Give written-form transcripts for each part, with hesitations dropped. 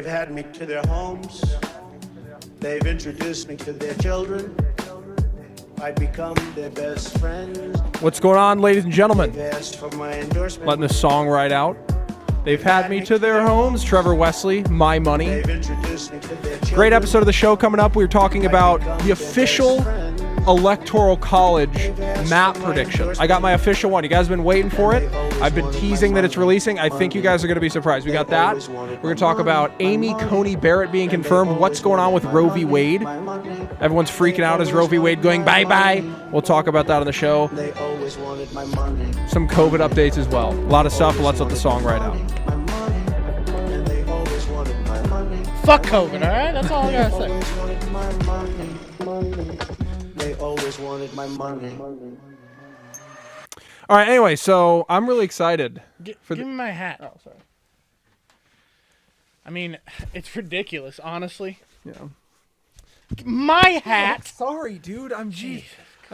had me to their homes. They've introduced me to their children. I become their best friend. What's going on, ladies and gentlemen? They've asked for my endorsement. Letting the song ride out. They've had me to their homes. Trevor Wesley, My Money. They've introduced me to their children. Great episode of the show coming up. We were talking about the official Electoral College map prediction. I got my official one. You guys have been waiting for it. I've been teasing that it's releasing. I think you guys are going to be surprised. We got that. We're going to talk about Amy Coney Barrett being confirmed. What's going on with Roe v. Wade? Everyone's freaking out as Roe v. Wade going bye-bye. We'll talk about that on the show. They always wanted my money. Some COVID updates as well. A lot of stuff. Let's let the song ride out. Fuck COVID, all right? That's all I gotta say. They always wanted my money. All right, anyway, so I'm really excited. Give me my hat. Oh, sorry. I mean, it's ridiculous, honestly. Yeah. My hat! Sorry, dude. I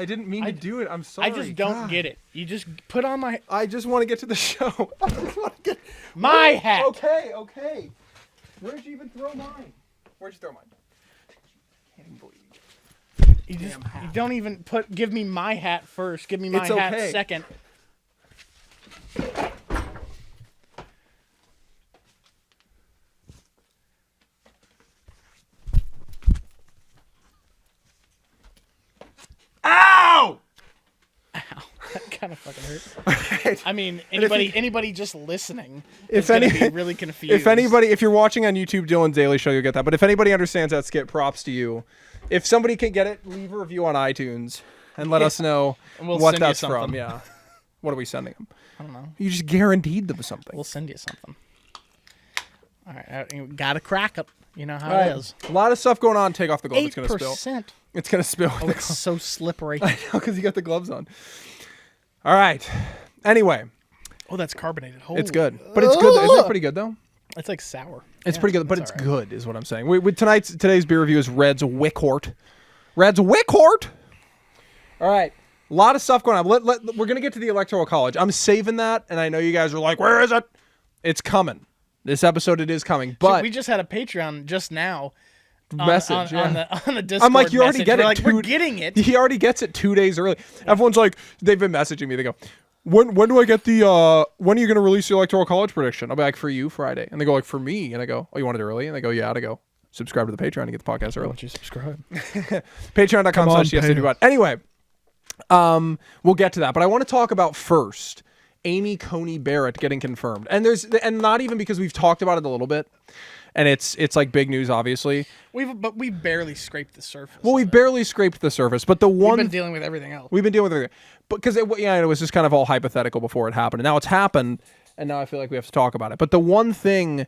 didn't mean to do it. I'm sorry. I just don't get it. You just put on my... I just want to get to the show. I just want to get... My hat! Okay. Where'd you even throw mine? Where'd you throw mine? Can't even believe You don't even give me my hat first. Give me my hat second. Ow! That kind of fucking hurt. Okay. I mean, anybody just listening If is going to be really confused. If you're watching on YouTube, Dylan's Daily Show, you'll get that. But if anybody understands that skit, props to you. If somebody can get it, leave a review on iTunes and let us know we'll what send you that's something. from. Yeah. What are we sending them? I don't know. You just guaranteed them something. We'll send you something. All right. Got to crack up. You know how All right. it is. A lot of stuff going on. Take off the glove. It's going to spill. 8%. It's going to spill. Oh, it's so slippery. I know, because you got the gloves on. All right. Anyway. Oh, that's carbonated. It's good. But it's good. Isn't it pretty good, though? It's like sour. It's pretty good, but it's all right. good, is what I'm saying. Today's beer review is Red's Wickhort. Red's Wickhort! All right. A lot of stuff going on. We're going to get to the Electoral College. I'm saving that, and I know you guys are like, where is it? It's coming. This episode, it is coming. But we just had a Patreon just now. On the Discord. I'm like, you already get it. We're getting it. He already gets it 2 days early. Everyone's like, they've been messaging me. They go, when do I get the, when are you going to release the Electoral College prediction? I'll be like, for you, Friday. And they go, like, for me. And I go, oh, you want it early? And they go, yeah. And I go, subscribe to the Patreon to get the podcast early. Why don't you subscribe? Patreon.com/CSCDBot. Anyway, we'll get to that. But I want to talk about first Amy Coney Barrett getting confirmed. And not even because we've talked about it a little bit. And it's like big news, obviously. But we barely scraped the surface. Well, we barely scraped the surface. But we've been dealing with everything else. We've been dealing with everything. Because it was just kind of all hypothetical before it happened. And now it's happened. And now I feel like we have to talk about it. But the one thing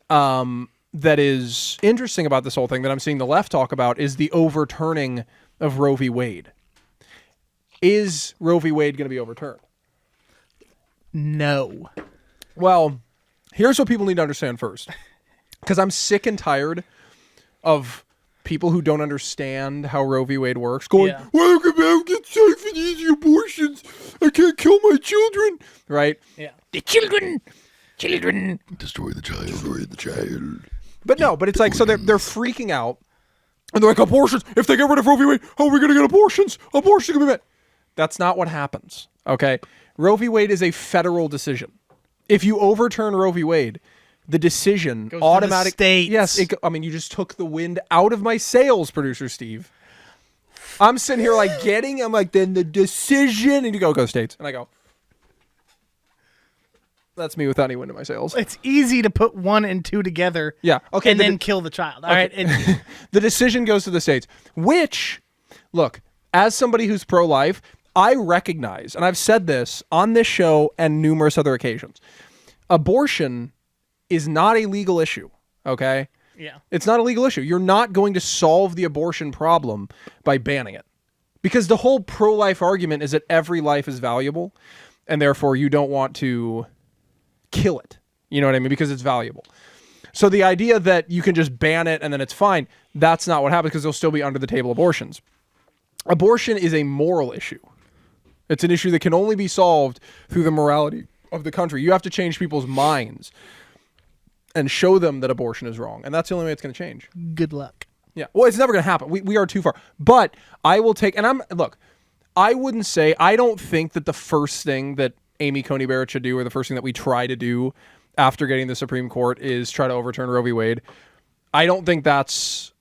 that is interesting about this whole thing that I'm seeing the left talk about is the overturning of Roe v. Wade. Is Roe v. Wade going to be overturned? No. Well, here's what people need to understand first. Because I'm sick and tired of people who don't understand how Roe v. Wade works going, well, I get safe and easy abortions. I can't kill my children. Right? Yeah. The children. Destroy the child. But no, but it's like, so they're freaking out. And they're like, abortions. If they get rid of Roe v. Wade, how are we going to get abortions? Abortions can be met. That's not what happens. Okay? Roe v. Wade is a federal decision. If you overturn Roe v. Wade, the decision goes automatic. To the states. Yes, you just took the wind out of my sails, producer Steve. I'm sitting here I'm like, then the decision, and you go states, and I go. That's me without any wind in my sails. It's easy to put 1 and 2 together. Yeah. Okay. And then kill the child. All right. The decision goes to the states, which, look, as somebody who's pro-life, I recognize, and I've said this on this show and numerous other occasions, abortion is not a legal issue, okay? Yeah. It's not a legal issue. You're not going to solve the abortion problem by banning it. Because the whole pro-life argument is that every life is valuable, and therefore you don't want to kill it. You know what I mean? Because it's valuable. So the idea that you can just ban it and then it's fine, that's not what happens because there'll still be under the table abortions. Abortion is a moral issue. It's an issue that can only be solved through the morality of the country. You have to change people's minds. and show them that abortion is wrong. And that's the only way it's going to change. Good luck. Yeah. Well, it's never going to happen. We are too far. But I will take, and I wouldn't say, I don't think that the first thing that Amy Coney Barrett should do, or the first thing that we try to do after getting the Supreme Court, is try to overturn Roe v. Wade. I don't think that's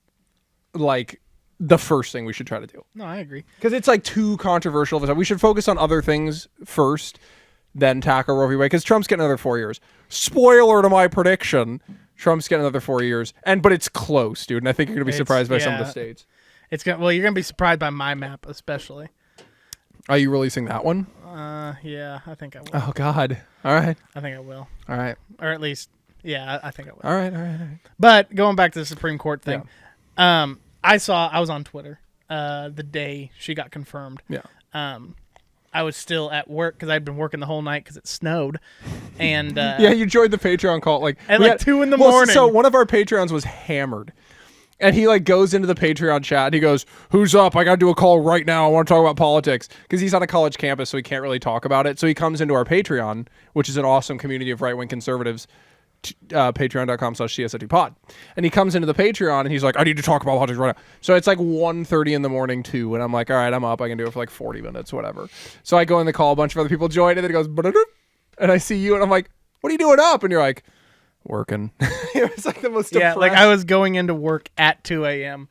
like the first thing we should try to do. No, I agree. Because it's like too controversial. We should focus on other things first, then tackle Roe v. Wade. Because Trump's getting another 4 years. Spoiler to my prediction. Trump's getting another 4 years. But it's close, dude. And I think you're going to be surprised by some of the states. You're going to be surprised by my map, especially. Are you releasing that one? Yeah, I think I will. Oh, God. All right. I think I will. All right. Or at least, yeah, I think I will. All right. But going back to the Supreme Court thing, I was on Twitter the day she got confirmed. Yeah. I was still at work because I'd been working the whole night because it snowed. And yeah, you joined the Patreon call at 2 in the morning. So one of our Patreons was hammered. And he goes into the Patreon chat and he goes, "Who's up? I got to do a call right now. I want to talk about politics." Because he's on a college campus, so he can't really talk about it. So he comes into our Patreon, which is an awesome community of right-wing conservatives, patreon.com/CSFTpod. And he comes into the Patreon and he's like, "I need to talk about politics right now." So it's like 1:30 in the morning too. And I'm like, all right, I'm up. I can do it for like 40 minutes, whatever. So I go in the call, a bunch of other people join, and then it goes, and I see you and I'm like, "What are you doing up?" And you're like, "Working." It's like the most depressed. Like I was going into work at 2 a.m.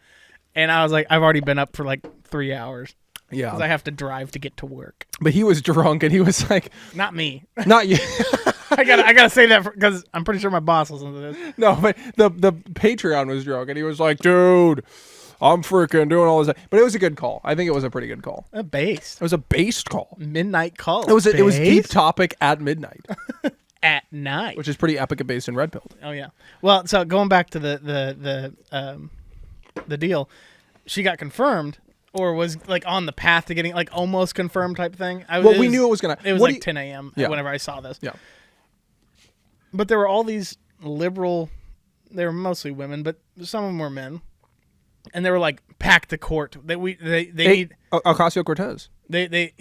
and I was like, I've already been up for like 3 hours. Yeah. Because I have to drive to get to work. But he was drunk and he was like, not me. Not you. I gotta say that because I'm pretty sure my boss listens to this. No, but the Patreon was drunk and he was like, "Dude, I'm freaking doing all this." But it was a good call. I think it was a pretty good call. A base. It was a based call. Midnight call. It was deep topic at midnight. At night, which is pretty epic and based in red pilled. Oh yeah. Well, so going back to the deal, she got confirmed, or was like on the path to getting like almost confirmed type thing. We knew it was gonna. It was like 10 a.m. Whenever I saw this. Yeah. But there were all these liberal. They were mostly women, but some of them were men, and they were like, "Pack the court." They need Ocasio-Cortez. And they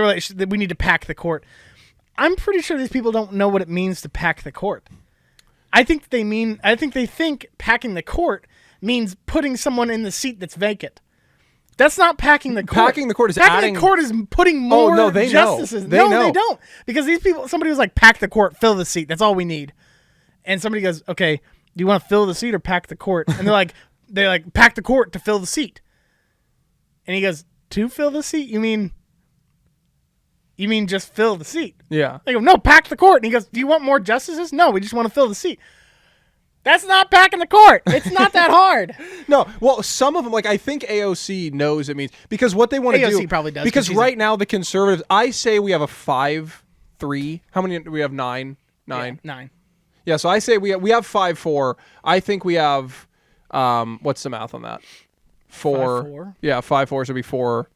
were like, "We need to pack the court." I'm pretty sure these people don't know what it means to pack the court. I think they think packing the court means putting someone in the seat that's vacant. That's not packing the court. Packing the court is the court is putting more justices. They know. They don't. Because these people, somebody was like, "Pack the court, fill the seat. That's all we need." And somebody goes, "Okay, do you want to fill the seat or pack the court?" And they're like, "Pack the court to fill the seat." And he goes, "To fill the seat? You mean just fill the seat?" Yeah. They go, "No, pack the court." And he goes, "Do you want more justices?" "No, we just want to fill the seat." That's not packing the court. It's not that hard. No, well, some of them, like I think AOC knows it means, because what they want to do. AOC probably does. Because right now the conservatives, I say we have a 5-3. How many do we have? 9? 9. Yeah, 9. Yeah, so I say we have 5-4. I think we have, what's the math on that? 4. 5-4? Yeah, 5-4, so it'd be 4-5.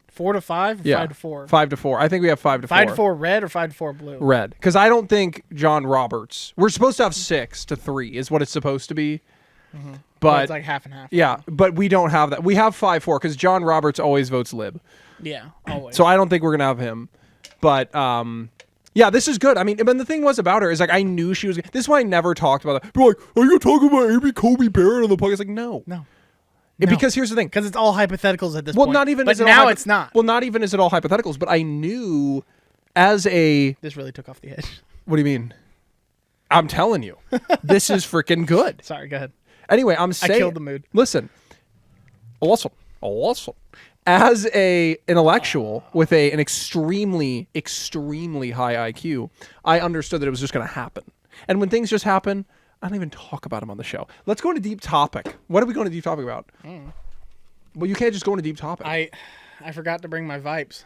4 to 5? Or Yeah. 5 to 4? 5 to 4. I think we have 5 to 4. 5 to 4 red or 5 to 4 blue? Red. Because I don't think John Roberts. We're supposed to have 6 to 3 is what it's supposed to be. Mm-hmm. But well, it's like half and half. Yeah, but we don't have that. We have 5-4 because John Roberts always votes lib. Yeah, always. So I don't think we're gonna have him. But yeah, this is good. I mean, but the thing was about her is like I knew she was. This is why I never talked about that. People are like, "Are you talking about Amy Coney Barrett on the podcast?" It's like, no. Because here's the thing. Because it's all hypotheticals at this point. Well, not even. But now it's not. Well, not even is it all hypotheticals. But I knew as a. This really took off the edge. What do you mean? I'm telling you, this is freaking good. Sorry, go ahead. Anyway, I'm saying. I killed the mood. Listen. Awesome. As an intellectual with an extremely, extremely high IQ, I understood that it was just going to happen. And when things just happen, I don't even talk about them on the show. Let's go into deep topic. What are we going to deep topic about? Well, you can't just go into deep topic. I forgot to bring my Vipes,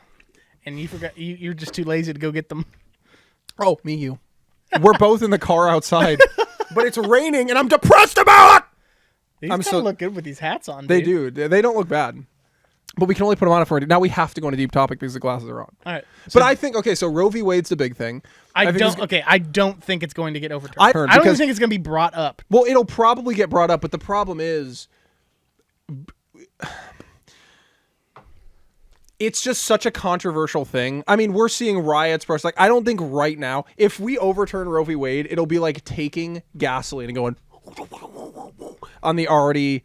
and you forgot. You're just too lazy to go get them. Oh, me, you. We're both in the car outside, but it's raining, and I'm depressed about it. These kind of look good with these hats on. They dude. do. They don't look bad. But we can only put them on for now. We have to go into deep topic because the glasses are on. All right. But I think so Roe v. Wade's the big thing. I don't think it's going to get overturned. I don't even think it's going to be brought up. Well, it'll probably get brought up, but the problem is it's just such a controversial thing. I mean, we're seeing riots, but like, I don't think right now, if we overturn Roe v. Wade, it'll be like taking gasoline and going on the already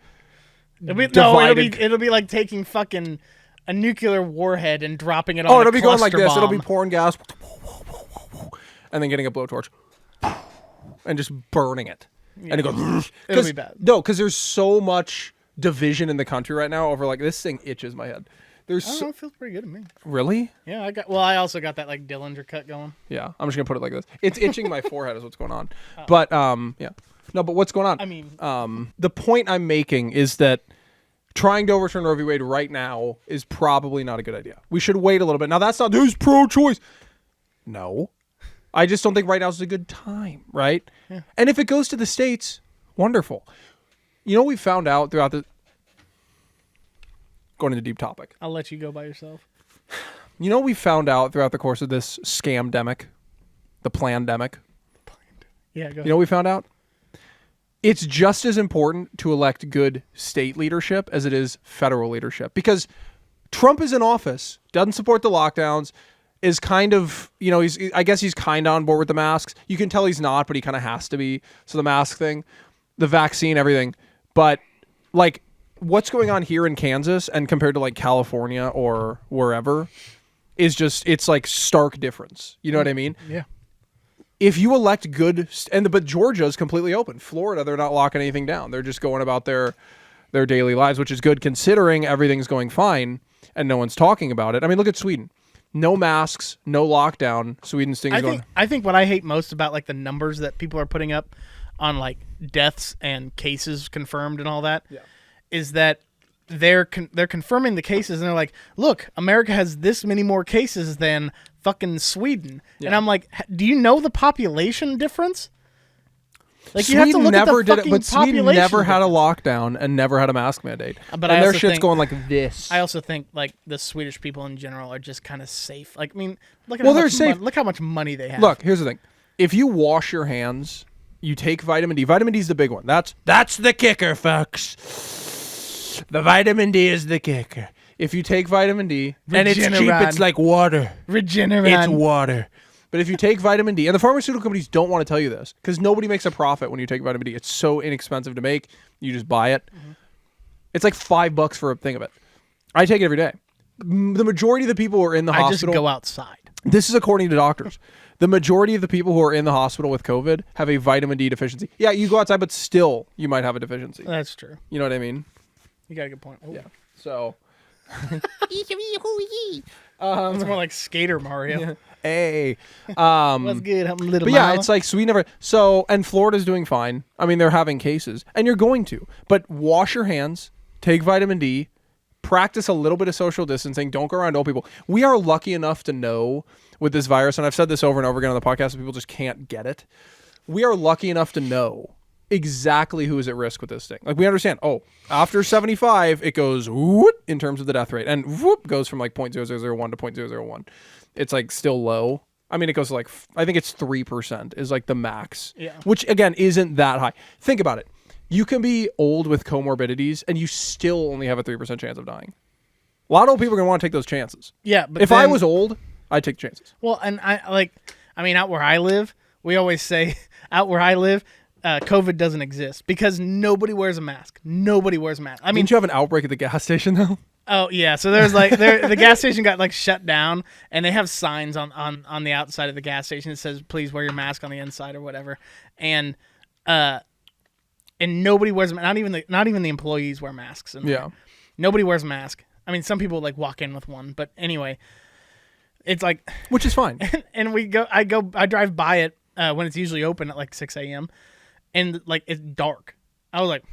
divided. It'll be like taking fucking a nuclear warhead and dropping it on. Oh, a it'll be going like cluster this. It'll be bomb. pouring gas, and then getting a blowtorch and just burning it, and it goes. It'll be bad. No, because there's so much division in the country right now over like this thing itches my head. There's I don't know, it feels pretty good to me. really. Yeah, I also got that like Dillinger cut going. Yeah, I'm just gonna put it like this. It's itching my forehead is what's going on. But yeah. No, but what's going on? I mean, the point I'm making is that trying to overturn Roe v. Wade right now is probably not a good idea. We should wait a little bit. Now that's not who's pro-choice. No. I just don't think right now is a good time, right? Yeah. And if it goes to the states, wonderful. You know what we found out throughout the going into deep topic. I'll let you go by yourself. You know what we found out throughout the course of this scamdemic, the plandemic? Yeah, go ahead. You know what we found out? It's just as important to elect good state leadership as it is federal leadership. Because Trump is in office, doesn't support the lockdowns, is kind of, I guess he's kind of on board with the masks. You can tell he's not, but he kind of has to be. So the mask thing, the vaccine, everything. But like what's going on here in Kansas and compared to like California or wherever is just, it's like stark difference. You know what I mean? Yeah. If you elect good, but Georgia's completely open. Florida, they're not locking anything down. They're just going about their daily lives, which is good considering everything's going fine and no one's talking about it. I mean, look at Sweden. No masks, no lockdown. Sweden's thing is going. I think what I hate most about like the numbers that people are putting up on like deaths and cases confirmed and all that is that they're confirming the cases and they're like, look, America has this many more cases than fucking Sweden. Yeah. And I'm like, do you know the population difference? Like Sweden you have to look never at the did it, but Sweden population never had a difference. lockdown and never had a mask mandate. But and I their also shit's think- going like this. I also think like the Swedish people in general are just kind of safe. Like, I mean, look at Well, how they're much safe. look how much money they have. Look, here's the thing. If you wash your hands, you take vitamin D. Vitamin D is the big one. That's the kicker, folks. The vitamin D is the kicker. If you take vitamin D, and it's cheap, Regeneron. it's like water. Regeneron. It's water. But if you take vitamin D, and the pharmaceutical companies don't want to tell you this because nobody makes a profit when you take vitamin D. It's so inexpensive to make. You just buy it. Mm-hmm. It's like $5 for a thing of it. I take it every day. The majority of the people who are in the I hospital. just go outside. This is according to doctors. The majority of the people who are in the hospital with COVID have a vitamin D deficiency. Yeah, you go outside, but still you might have a deficiency. That's true. You know what I mean? You got a good point. Oh. Yeah. So. It's more like Skater Mario. Hey. What's good? I'm little. But yeah, mama. it's like Sweden never. So, and Florida's doing fine. I mean, they're having cases, and you're going to. But wash your hands, take vitamin D, practice a little bit of social distancing. Don't go around old people. We are lucky enough to know with this virus, and I've said this over and over again on the podcast, but people just can't get it. We are lucky enough to know exactly who is at risk with this thing. Like we understand, after 75, it goes whoop in terms of the death rate, and whoop goes from like 0.0001 to 0.001. It's like still low. I mean, it goes to like, I think it's 3% is like the max, which again, isn't that high. Think about it. You can be old with comorbidities and you still only have a 3% chance of dying. A lot of old people are going to want to take those chances. Yeah. But if I was old, I'd take chances. Well, and I mean, out where I live, we always say out where I live, COVID doesn't exist because nobody wears a mask. Nobody wears a mask. I mean, didn't you have an outbreak at the gas station though? Oh yeah, so there's like the gas station got like shut down, and they have signs on the outside of the gas station that says please wear your mask on the inside or whatever, and nobody wears not even the employees wear masks. Nobody wears a mask. I mean, some people like walk in with one, but anyway, it's like which is fine. And I drive by it when it's usually open at like 6 a.m. and like it's dark. I was like,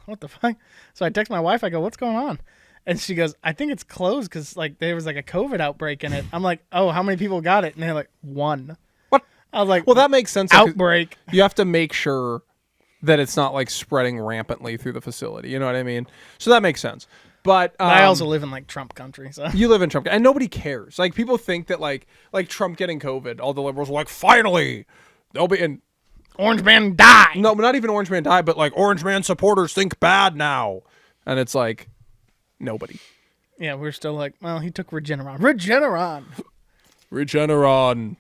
what the fuck? So I text my wife. I go, what's going on? And she goes, I think it's closed because like there was like a COVID outbreak in it. I'm like, oh, how many people got it? And they're like, 1. What? I was like, well, that makes sense. Outbreak. You have to make sure that it's not like spreading rampantly through the facility. You know what I mean? So that makes sense. But I also live in like Trump country. So you live in Trump, and nobody cares. Like people think that like Trump getting COVID, all the liberals are like, finally, they'll be in. Orange Man die. No, but not even Orange Man die, but like Orange Man supporters think bad now, and it's like. Nobody. Yeah, we're still like, well, he took Regeneron. Regeneron.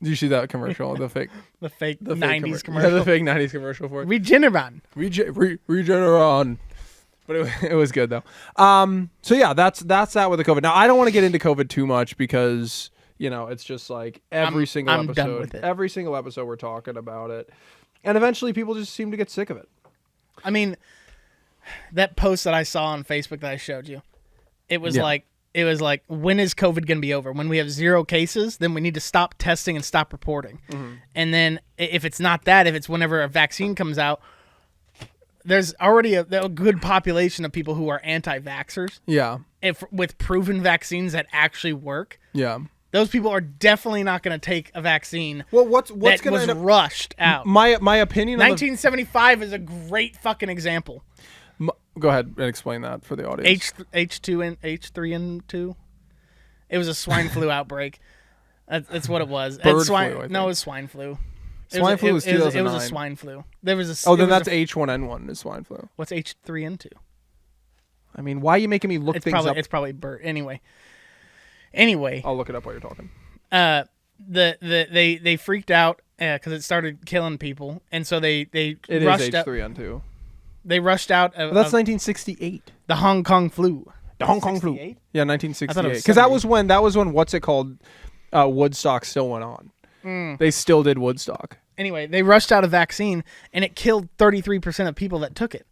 Did you see that commercial? The fake The fake the 90s fake commercial. Yeah, the fake 90s commercial for it. Regeneron. Regeneron. But it was good though. So yeah, that's that with the COVID. Now I don't want to get into COVID too much because it's just like every single I'm episode. done with it. Every single episode we're talking about it, and eventually people just seem to get sick of it. I mean, that post that I saw on Facebook that I showed you, it was like, when is COVID going to be over? When we have 0 cases, then we need to stop testing and stop reporting. Mm-hmm. And then if it's not that, if it's whenever a vaccine comes out, there's already a good population of people who are anti-vaxxers. Yeah. With proven vaccines that actually work. Yeah. Those people are definitely not going to take a vaccine Well, what's that going was to end up? rushed out. My opinion. 1975 is a great fucking example. Go ahead and explain that for the audience. H2 and H3N2. It was a swine flu outbreak. That's what it was. Bird swine, flu, I think. No, it was swine flu. Swine flu was 2009. It was a swine flu. There was a. Oh, it then was that's H1N1 is swine flu. What's H3N2? I mean, why are you making me look things up? It's probably bird. Anyway, I'll look it up while you're talking. they freaked out because it started killing people, and so they It rushed is out. H3N2. They rushed out. But that's 1968. The Hong Kong flu. The Hong Kong flu. 68? Yeah, I thought it 1968. was Because that was when what's it called, Woodstock still went on. They still did Woodstock. Anyway, they rushed out a vaccine, and it killed 33% of people that took it,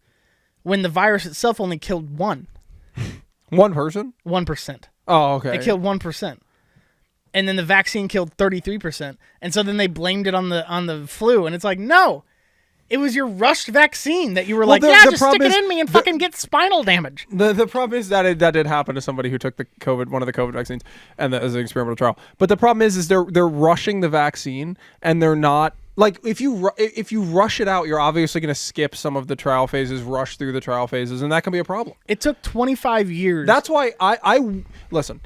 when the virus itself only killed 1%. One person? 1%. Oh, okay. It killed 1%. And then the vaccine killed 33%. And so then they blamed it on the flu. And it's like, no, it was your rushed vaccine that you were like, just stick it in me and fucking get spinal damage. The problem is that that did happen to somebody who took one of the COVID vaccines, and that as an experimental trial. But the problem is they're rushing the vaccine, and they're not. Like, if you rush it out, you're obviously going to skip some of the trial phases, rush through the trial phases, and that can be a problem. It took 25 years. That's why I listen.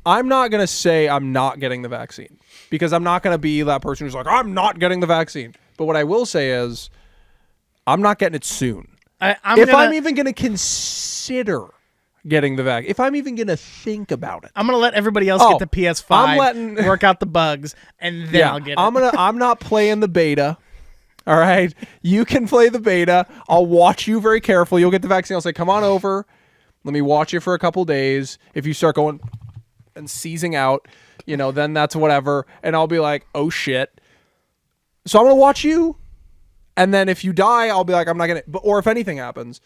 I'm not going to say I'm not getting the vaccine, because I'm not going to be that person who's like, I'm not getting the vaccine. But what I will say is, I'm not getting it soon. I'm even going to consider getting the vaccine, if I'm even going to think about it. I'm going to let everybody else get the PS5, work out the bugs, and then I'll get it. I'm not playing the beta. All right? You can play the beta. I'll watch you very carefully. You'll get the vaccine. I'll say, come on over. Let me watch you for a couple days. If you start going and seizing out, then that's whatever. And I'll be like, oh, shit. So I'm going to watch you. And then if you die, I'll be like, I'm not going to, or if anything happens.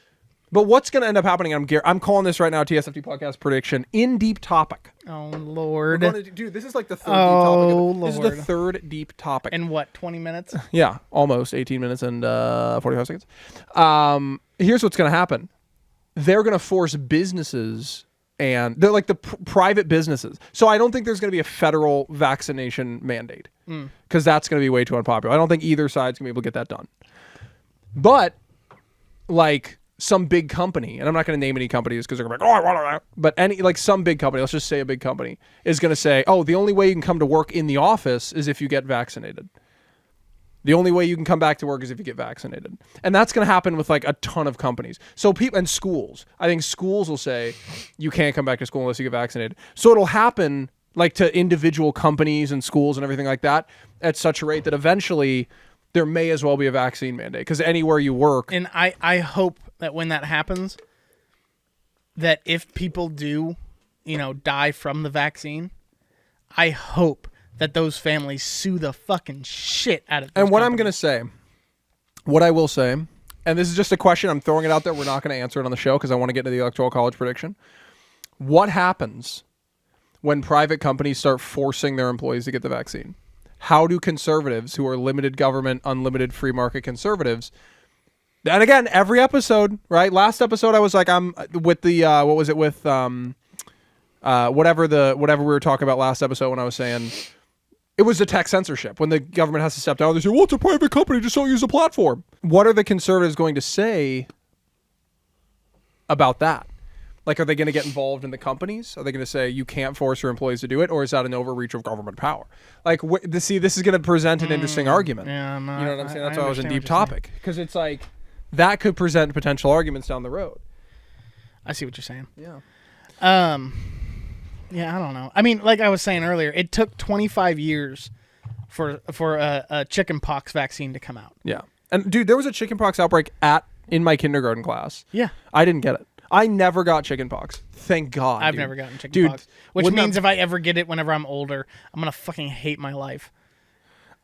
But what's going to end up happening, I'm calling this right now, TSFT podcast prediction, in deep topic. Oh, Lord. Dude, this is like the third deep topic. Lord. This is the third deep topic. In what, 20 minutes? Yeah, almost 18 minutes and 45 seconds. Here's what's going to happen. They're going to force businesses, and they're like the private businesses. So I don't think there's going to be a federal vaccination mandate, because that's going to be way too unpopular. I don't think either side's going to be able to get that done. But like some big company, and I'm not going to name any companies because they're going to be like, oh, I want to, but some big company, let's just say a big company, is going to say, oh, the only way you can come to work in the office is if you get vaccinated. The only way you can come back to work is if you get vaccinated. And that's going to happen with like a ton of companies. So people and schools, I think schools will say you can't come back to school unless you get vaccinated. So it'll happen like to individual companies and schools and everything like that at such a rate that eventually there may as well be a vaccine mandate, because anywhere you work. And I hope that when that happens, that if people do, die from the vaccine, I hope that those families sue the fucking shit out of those And what companies. I'm going to say, what I will say, and this is just a question, I'm throwing it out there, we're not going to answer it on the show because I want to get into the Electoral College prediction. What happens when private companies start forcing their employees to get the vaccine? How do conservatives, who are limited government, unlimited free market conservatives, and again, every episode, right? Last episode, I was like, I'm with the, what was it with, whatever we were talking about last episode when I was saying, it was the tech censorship. When the government has to step down, they say, well, it's a private company, just don't use the platform. What are the conservatives going to say about that? Like, are they going to get involved in the companies? Are they going to say you can't force your employees to do it? Or is that an overreach of government power? Like, this is going to present an interesting argument. Yeah, no, you know what I'm saying? That's why I was in understand deep what you're saying. topic. Because it's like, that could present potential arguments down the road. I see what you're saying. Yeah. Yeah, I don't know. I mean, like I was saying earlier, it took 25 years for a chickenpox vaccine to come out. Yeah. And dude, there was a chickenpox outbreak in my kindergarten class. Yeah. I didn't get it. I never got chickenpox. Thank God. I've dude. never gotten chickenpox. Dude, Which wouldn't means that- if I ever get it whenever I'm older, I'm going to fucking hate my life.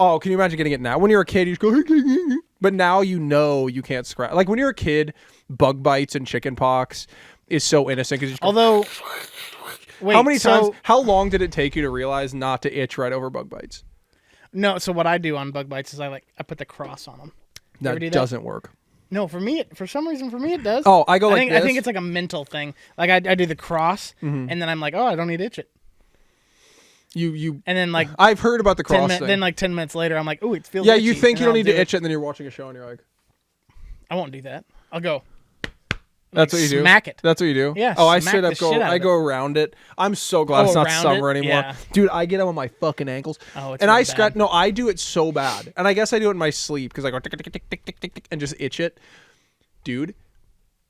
Oh, can you imagine getting it now? When you're a kid, you just go, but now you know you can't scratch. Like when you're a kid, bug bites and chickenpox is so innocent because you just go, Although, wait, how many times? so- How long did it take you to realize not to itch right over bug bites? No, so what I do on bug bites is I put the cross on them. That doesn't work. No, for some reason, it does. Oh, I go like I this? think it's like a mental thing. Like I do the cross, and then I'm like, oh, I don't need to itch it. You And then like I've heard about the cross thing. then like 10 minutes later, I'm like, oh, it feels. Yeah, itchy, you think and you don't I'll need to do itch it, and then you're watching a show and you're like, I won't do that. I'll go. that's what you do. Smack it. That's what you do. Yeah, Oh, I smack straight the up go. shit out I of go around it. I'm so glad Oh, it's not around summer it? anymore, Yeah. dude. I get them on my fucking ankles. Oh, it's and really I scratch. bad. No, I do it so bad, and I guess I do it in my sleep because I go tick tick tick tick tick tick tick and just itch it, dude.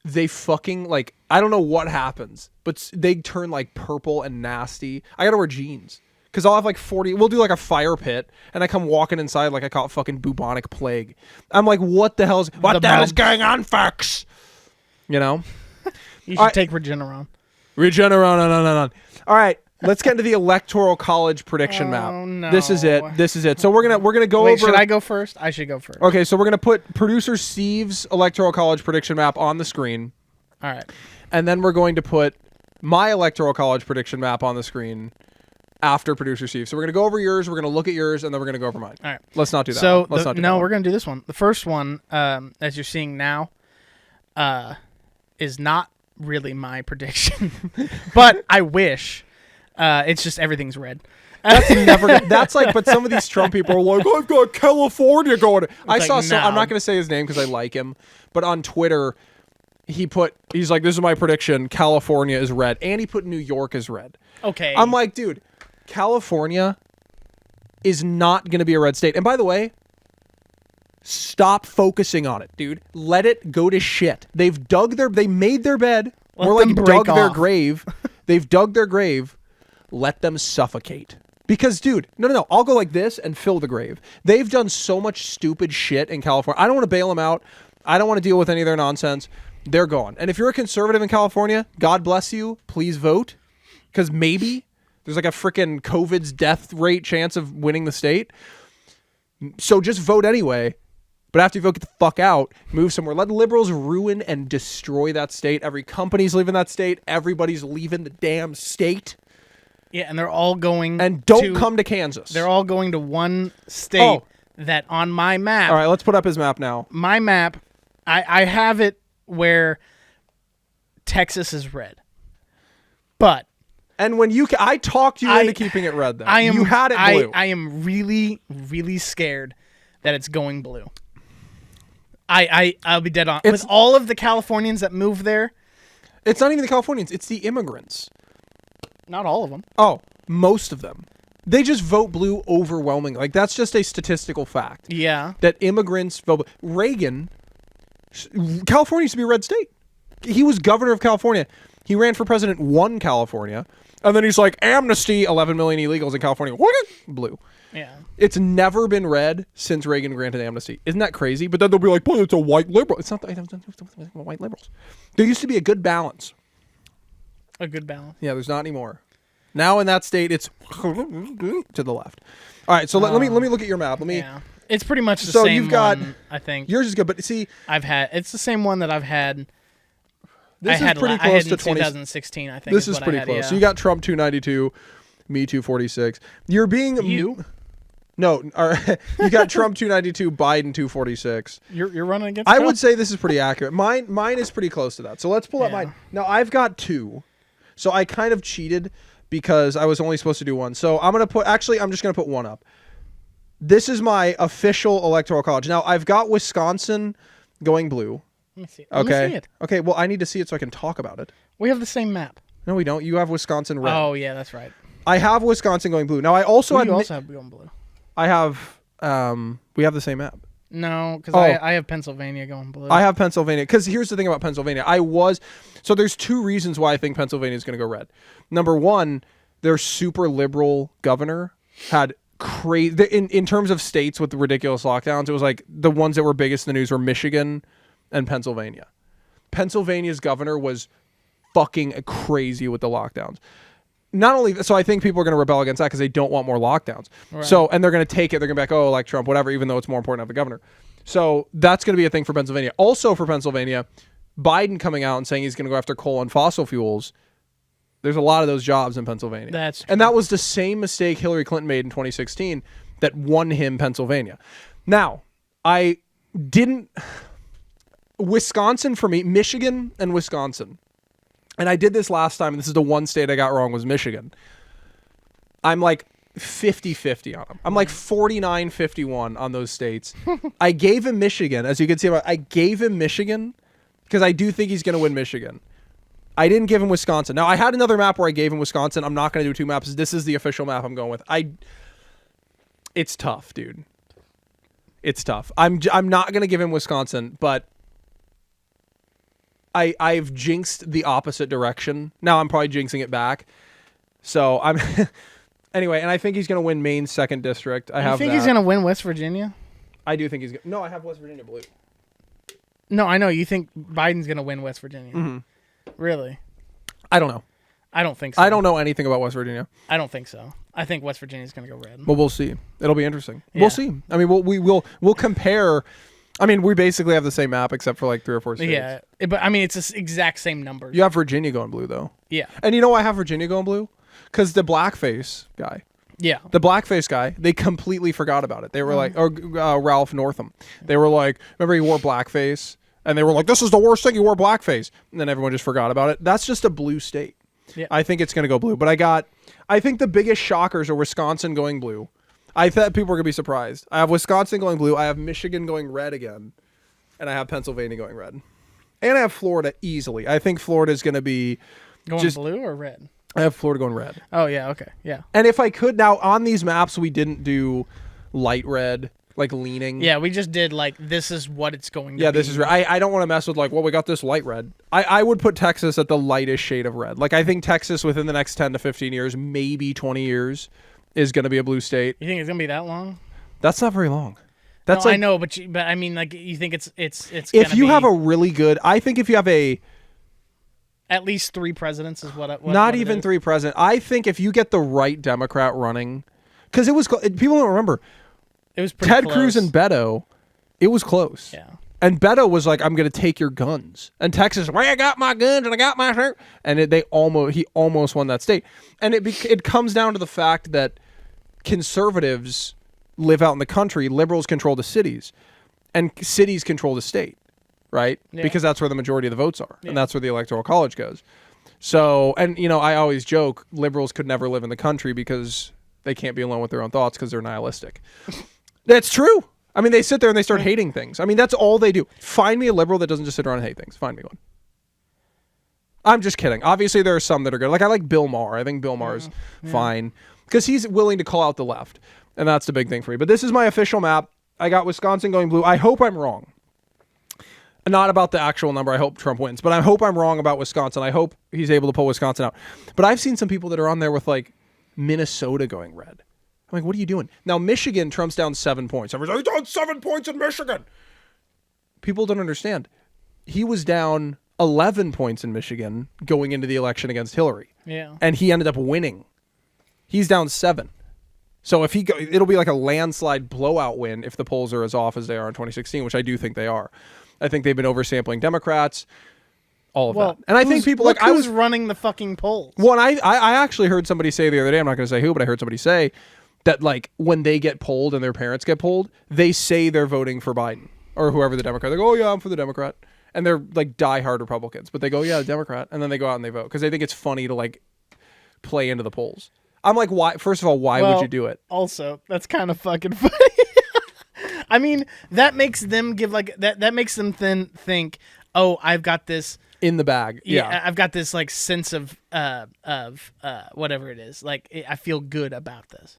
They fucking like I don't know what happens, but they turn like purple and nasty. I gotta wear jeans. Because I'll have like 40, we'll do like a fire pit, and I come walking inside like I caught fucking bubonic plague. I'm like, what the hell's going on, folks? You know? You should Alright. take Regeneron. Regeneron. All right, let's get into the Electoral College prediction map. no. This is it. So we're gonna go Wait, over. should I go first? I should go first. Okay, so we're gonna put producer Steve's Electoral College prediction map on the screen, All right. and then we're going to put my Electoral College prediction map on the screen after producer Steve. So we're gonna go over yours, we're gonna look at yours, and then we're gonna go over mine. All right. Let's not do that. So one. Let's not do that no, one. we're gonna do this one. The first one, as you're seeing now, is not really my prediction, but I wish. It's just everything's red. That's never. That's like, but some of these Trump people are like, I've got California going. I like, saw some. I'm no. not gonna say his name because I like him, but on Twitter, he's like, this is my prediction. California is red, and he put New York as red. Okay. I'm like, dude, California is not going to be a red state. And by the way, stop focusing on it, dude. Let it go to shit. They made their bed. Let More like them dug break their off. grave. They've dug their grave. Let them suffocate. Because, dude, no. I'll go like this and fill the grave. They've done so much stupid shit in California. I don't want to bail them out. I don't want to deal with any of their nonsense. They're gone. And if you're a conservative in California, God bless you. Please vote. Because maybe there's like a freaking COVID's death rate chance of winning the state. So just vote anyway. But after you vote, get the fuck out. Move somewhere. Let liberals ruin and destroy that state. Every company's leaving that state. Everybody's leaving the damn state. Yeah, and they're all going. And don't come to Kansas. They're all going to one state Oh. that on my map. All right, let's put up his map now. My map, I have it where Texas is red, but And when I talked you into keeping it red, then you had it blue. I am really, really scared that it's going blue. I'll be dead on. With all of the Californians that move there, It's not even the Californians. It's the immigrants. not all of them. Oh, most of them. They just vote blue overwhelmingly. Like, that's just a statistical fact. Yeah. That immigrants vote blue. Reagan, California used to be a red state. He was governor of California. He ran for president, won California. And then he's like, amnesty, 11 million illegals in California. What? Blue. Yeah. It's never been red since Reagan granted amnesty. Isn't that crazy? But then they'll be like, well, it's a white liberal. It's not white liberals. There used to be a good balance. A good balance. Yeah, there's not anymore. Now in that state, it's to the left. All right, so let me look at your map. Yeah. It's pretty much the So same you've got- one, I think. Yours is good, but see, It's the same one that I've had. this I had is pretty I had close to in 20. 2016, I think. This is what I pretty had, close. yeah. So you got Trump 292, me 246. You're being You? No, you got Trump 292, Biden 246. You're running against. I Trump? would say this is pretty accurate. Mine is pretty close to that. So let's pull up Yeah. mine. Now I've got two. So I kind of cheated because I was only supposed to do one. So I'm just gonna put one up. This is my official Electoral College. Now I've got Wisconsin going blue. Let me see. Okay. Let me see it. Okay, well I need to see it so I can talk about it. We have the same map. No, we don't. You have Wisconsin red. Oh yeah, that's right. I have Wisconsin going blue. Now I also You have also have going blue. I have we have the same map. No, because Oh. I have Pennsylvania going blue. I have Pennsylvania because here's the thing about Pennsylvania. So there's two reasons why I think Pennsylvania is going to go red. Number one, their super liberal governor had crazy in terms of states with the ridiculous lockdowns. It was like the ones that were biggest in the news were Michigan and Pennsylvania. Pennsylvania's governor was fucking crazy with the lockdowns. Not only so, I think people are going to rebel against that because they don't want more lockdowns. Right. So, and they're going to take it. They're going to be like, oh, like Trump, whatever. Even though it's more important to have the governor. So that's going to be a thing for Pennsylvania. Also for Pennsylvania, Biden coming out and saying he's going to go after coal and fossil fuels. There's a lot of those jobs in Pennsylvania. And that was the same mistake Hillary Clinton made in 2016 that won him Pennsylvania. Now, Wisconsin for me, Michigan and Wisconsin. And I did this last time, and this is the one state I got wrong was Michigan. I'm like 50-50 on them. I'm like 49-51 on those states. I gave him Michigan. As you can see, I gave him Michigan because I do think he's going to win Michigan. I didn't give him Wisconsin. Now, I had another map where I gave him Wisconsin. I'm not going to do two maps. This is the official map I'm going with. It's tough, dude. It's tough. I'm not going to give him Wisconsin, but I've jinxed the opposite direction. Now I'm probably jinxing it back. So I'm anyway, and I think he's going to win Maine's 2nd district. You think he's going to win West Virginia? I do think he's going to. No, I have West Virginia blue. No, I know. You think Biden's going to win West Virginia. Mm-hmm. Really? I don't know. I don't think so. I don't know anything about West Virginia. I don't think so. I think West Virginia's going to go red. Well, we'll see. It'll be interesting. Yeah. We'll see. I mean, we'll compare. I mean, we basically have the same map except for like 3 or 4 states. Yeah, but I mean, it's the exact same numbers. You have Virginia going blue though. Yeah. And you know why I have Virginia going blue? Because the blackface guy. Yeah. The blackface guy, they completely forgot about it. They were like, or Ralph Northam. They were like, remember he wore blackface? And they were like, this is the worst thing, he wore blackface. And then everyone just forgot about it. That's just a blue state. Yeah. I think it's going to go blue. But I think the biggest shockers are Wisconsin going blue. I thought people were going to be surprised. I have Wisconsin going blue. I have Michigan going red again. And I have Pennsylvania going red. And I have Florida easily. I think Florida is going to be going blue or red? I have Florida going red. Oh, yeah. Okay. Yeah. And if I could, now on these maps, we didn't do light red, like leaning. Yeah, we just did like, this is what it's going to be. Yeah, this is red. I don't want to mess with like, well, we got this light red. I would put Texas at the lightest shade of red. Like, I think Texas within the next 10 to 15 years, maybe 20 years, is going to be a blue state. You think it's going to be that long? That's not very long. That's I know, but I mean, like, you think it's if you have a really good, I think if you have at least 3 presidents is what not even 3 presidents. I think if you get the right Democrat running, because people don't remember, it was pretty Ted close. Cruz and Beto, it was close. Yeah. And Beto was like, I'm going to take your guns. And Texas, well, I got my guns and I got my shirt. And he almost won that state. And it comes down to the fact that conservatives live out in the country, liberals control the cities, and cities control the state, right? Yeah. Because that's where the majority of the votes are, and that's where the Electoral College goes. So, and I always joke, liberals could never live in the country because they can't be alone with their own thoughts because they're nihilistic. That's true. I mean, they sit there and they start hating things. I mean, that's all they do. Find me a liberal that doesn't just sit around and hate things. Find me one. I'm just kidding. Obviously, there are some that are good. Like, I like Bill Maher. I think Bill Maher is fine because he's willing to call out the left, and that's the big thing for me. But this is my official map. I got Wisconsin going blue. I hope I'm wrong. Not about the actual number. I hope Trump wins. But I hope I'm wrong about Wisconsin. I hope he's able to pull Wisconsin out. But I've seen some people that are on there with, like, Minnesota going red. I'm like, what are you doing? Now, Michigan, Trump's down 7 points. Everyone's like, he's down 7 points in Michigan. People don't understand. He was down 11 points in Michigan going into the election against Hillary. Yeah. And he ended up winning. He's down 7. So if it'll be like a landslide blowout win if the polls are as off as they are in 2016, which I do think they are. I think they've been oversampling Democrats, all of that. And I think people like I was running the fucking polls. Well, I actually heard somebody say the other day, I'm not going to say who, but I heard somebody say that, like, when they get polled and their parents get polled, they say they're voting for Biden or whoever the Democrat. They go, oh, yeah, I'm for the Democrat. And they're, like, diehard Republicans. But they go, yeah, Democrat. And then they go out and they vote because they think it's funny to, like, play into the polls. I'm like, why? First of all, why would you do it? Also, that's kind of fucking funny. I mean, that makes them give, like, that makes them then think, oh, I've got this in the bag. Yeah. I've got this, like, sense of whatever it is. Like, I feel good about this.